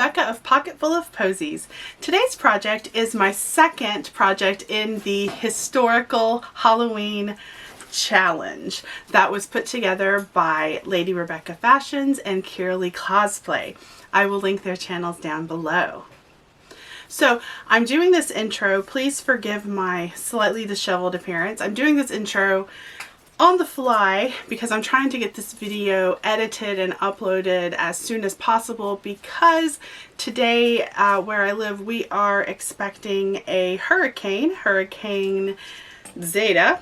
Rebecca of Pocketful of Poseys. Today's project is my second project in the historical Halloween challenge that was put together by Lady Rebecca Fashions and Kirilee Cosplay. I will link their channels down below. So I'm doing this intro. Please forgive my slightly disheveled appearance. I'm doing this intro on the fly because I'm trying to get this video edited and uploaded as soon as possible, because today where I live we are expecting a Hurricane Zeta.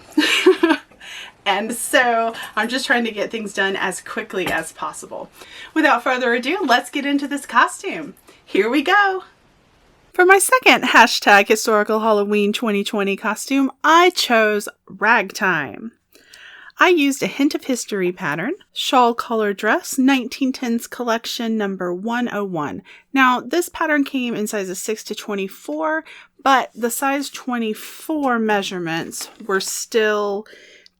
And so I'm just trying to get things done as quickly as possible. Without further ado, let's get into this costume. Here we go. For my second hashtag historical Halloween 2020 costume, I chose Ragtime. I used a Hint of History pattern, shawl color dress, 1910s collection number 101. Now, this pattern came in sizes 6 to 24, but the size 24 measurements were still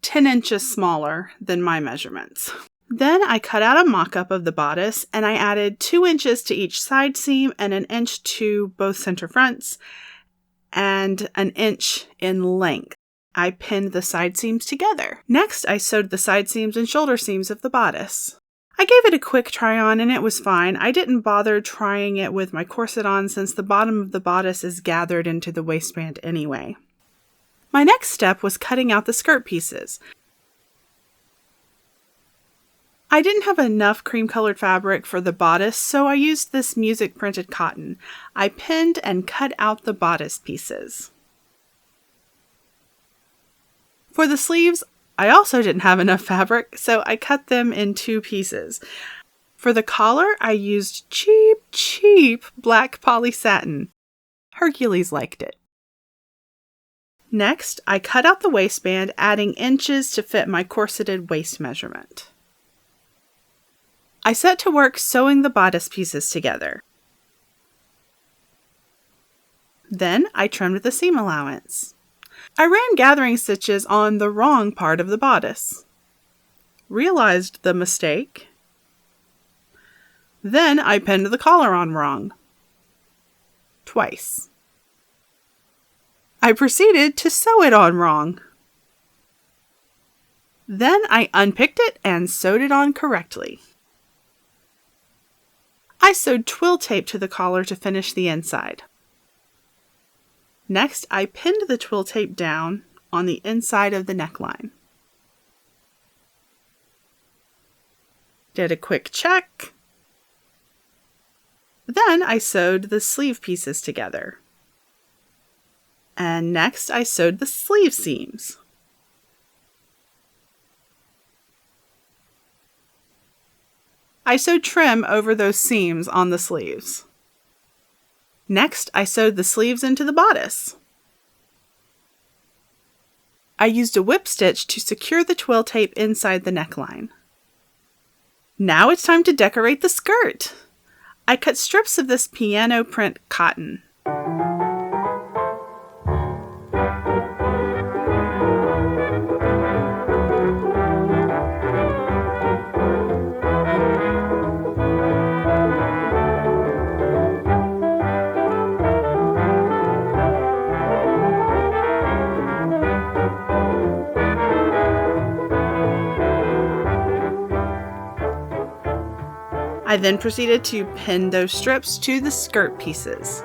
10 inches smaller than my measurements. Then I cut out a mock-up of the bodice and I added 2 inches to each side seam and 1 inch to both center fronts and 1 inch in length. I pinned the side seams together. Next, I sewed the side seams and shoulder seams of the bodice. I gave it a quick try on and it was fine. I didn't bother trying it with my corset on since the bottom of the bodice is gathered into the waistband anyway. My next step was cutting out the skirt pieces. I didn't have enough cream-colored fabric for the bodice, so I used this music-printed cotton. I pinned and cut out the bodice pieces. For the sleeves, I also didn't have enough fabric, so I cut them in 2 pieces. For the collar, I used cheap black poly satin. Hercules liked it. Next, I cut out the waistband, adding inches to fit my corseted waist measurement. I set to work sewing the bodice pieces together. Then I trimmed the seam allowance. I ran gathering stitches on the wrong part of the bodice. Realized the mistake. Then I pinned the collar on wrong. Twice. I proceeded to sew it on wrong. Then I unpicked it and sewed it on correctly. I sewed twill tape to the collar to finish the inside. Next, I pinned the twill tape down on the inside of the neckline. Did a quick check. Then I sewed the sleeve pieces together. And next I sewed the sleeve seams. I sewed trim over those seams on the sleeves. Next, I sewed the sleeves into the bodice. I used a whip stitch to secure the twill tape inside the neckline. Now it's time to decorate the skirt. I cut strips of this piano print cotton. I then proceeded to pin those strips to the skirt pieces.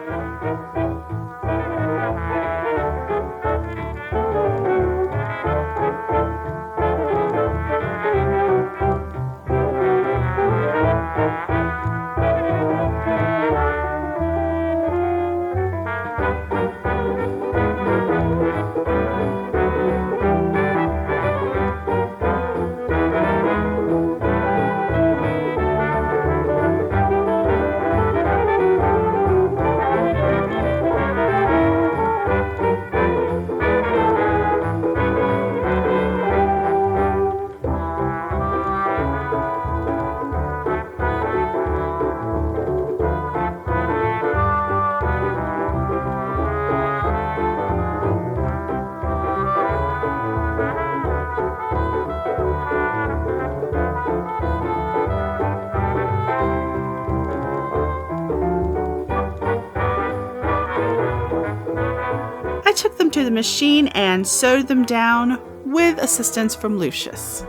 to the machine and sewed them down with assistance from Lucius.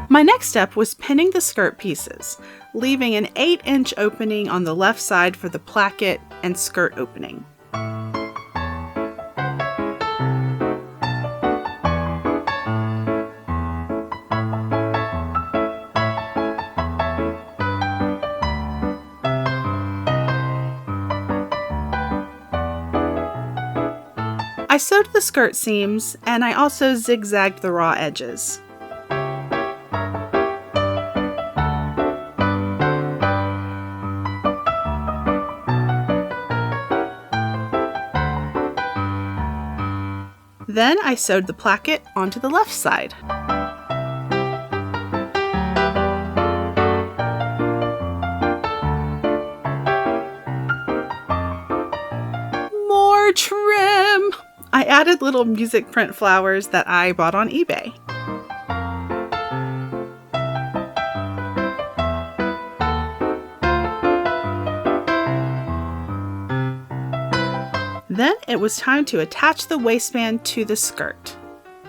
My next step was pinning the skirt pieces, leaving an 8-inch opening on the left side for the placket and skirt opening. I sewed the skirt seams, and I also zigzagged the raw edges. Then I sewed the placket onto the left side. More trim! I added little music print flowers that I bought on eBay. Then it was time to attach the waistband to the skirt.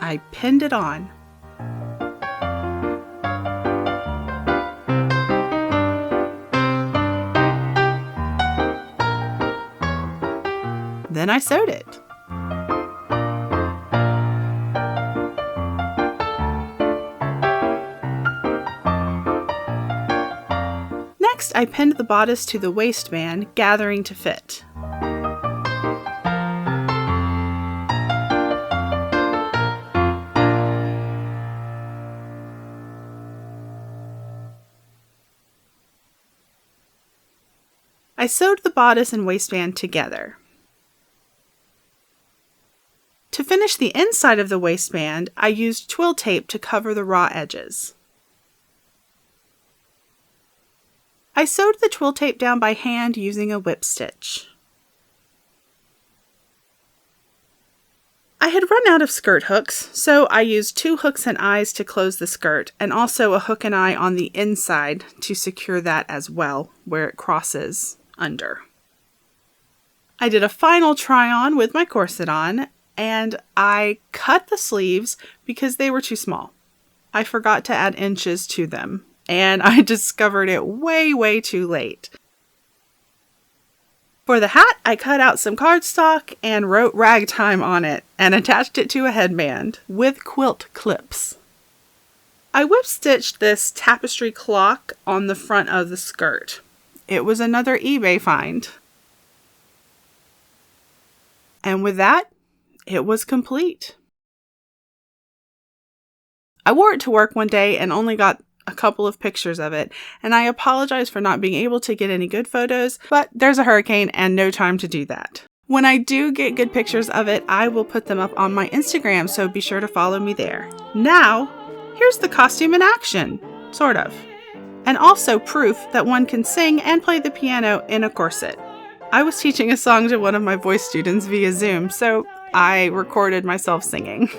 I pinned it on. Then I sewed it. Next, I pinned the bodice to the waistband, gathering to fit. I sewed the bodice and waistband together. To finish the inside of the waistband, I used twill tape to cover the raw edges. I sewed the twill tape down by hand using a whip stitch. I had run out of skirt hooks, so I used 2 hooks and eyes to close the skirt, and also a hook and eye on the inside to secure that as well, where it crosses under. I did a final try on with my corset on, and I cut the sleeves because they were too small. I forgot to add inches to them, and I discovered it way too late. For the hat, I cut out some cardstock and wrote Ragtime on it and attached it to a headband with quilt clips. I whip stitched this tapestry clock on the front of the skirt. It was another eBay find. And with that, it was complete. I wore it to work one day and only got a couple of pictures of it, and I apologize for not being able to get any good photos, but there's a hurricane and no time to do that. When I do get good pictures of it, I will put them up on my Instagram, so be sure to follow me there. Now, here's the costume in action, sort of. And also proof that one can sing and play the piano in a corset. I was teaching a song to one of my voice students via Zoom, so I recorded myself singing.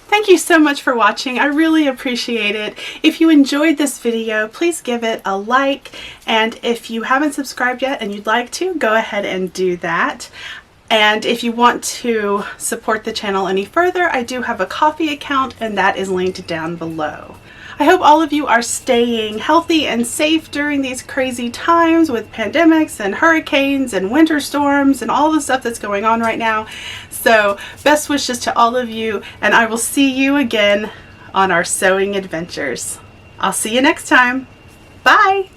Thank you so much for watching. I really appreciate it. If you enjoyed this video, please give it a like, and if you haven't subscribed yet and you'd like to, go ahead and do that. And if you want to support the channel any further, I do have a Ko-fi account, and that is linked down below. I hope all of you are staying healthy and safe during these crazy times with pandemics and hurricanes and winter storms and all the stuff that's going on right now. So best wishes to all of you, and I will see you again on our sewing adventures. I'll see you next time. Bye!